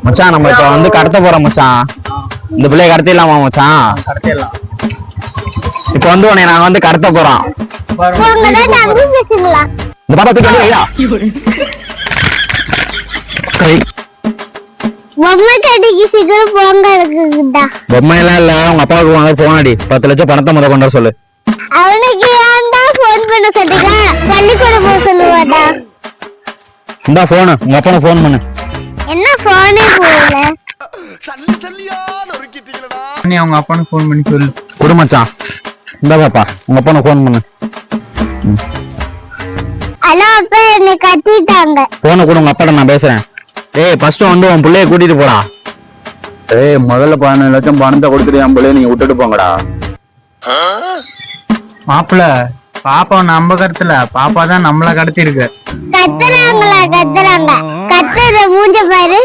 மச்சான் நம்ம இப்ப வந்து கடத்த போறோம் மச்சான். இந்த பிள்ளைய கடத்திடலாமா மச்சான்? கடத்திடலாம். இப்ப வந்து உன்னை நாங்க வந்து கடத்த போறோம். இந்த பாப்பா தூக்கி வையா. பொம்மை கடைக்கு சீக்கிரம் போங்க இருக்குடா. பொம்மை எல்லாம் இல்ல, உங்க அப்பாவுக்கு வாங்க போனடி. 10 லட்சம் பணத்தை முத கொண்டு வர சொல்லு. அவனுக்கு ஏன்டா போன் பண்ண சொல்றீங்க? பள்ளிக்கூடம் போக சொல்லுவாடா. இந்த போன் உங்க அப்பா போன் பண்ணு. என்ன போனே போகல. நீ அவங்க அப்பானுக்கு போன் பண்ணி சொல்லு. குடு மச்சான். இந்த பாப்பா உங்க அப்பா போன் பண்ணு. ஹலோ அப்பா, என்னை கட்டிட்டாங்க. போனை கூட உங்க அப்பாட்ட நான் பேசுறேன். ஏய் ஃபர்ஸ்ட் வந்து உன் பிள்ளைய கூட்டிட்டு போடா. ஏய் முதல்ல 15 லட்சம் பணத்தை கொடுத்துட்டு என் பிள்ளைய நீங்க விட்டுட்டு போங்கடா. மாப்பிள்ள, பாப்பா நம்ம கருத்துல பாப்பா தான் நம்மள கடத்தி இருக்கு. கத்துறாங்களா? கத்துறாங்க. கத்துற மூஞ்ச பாரு.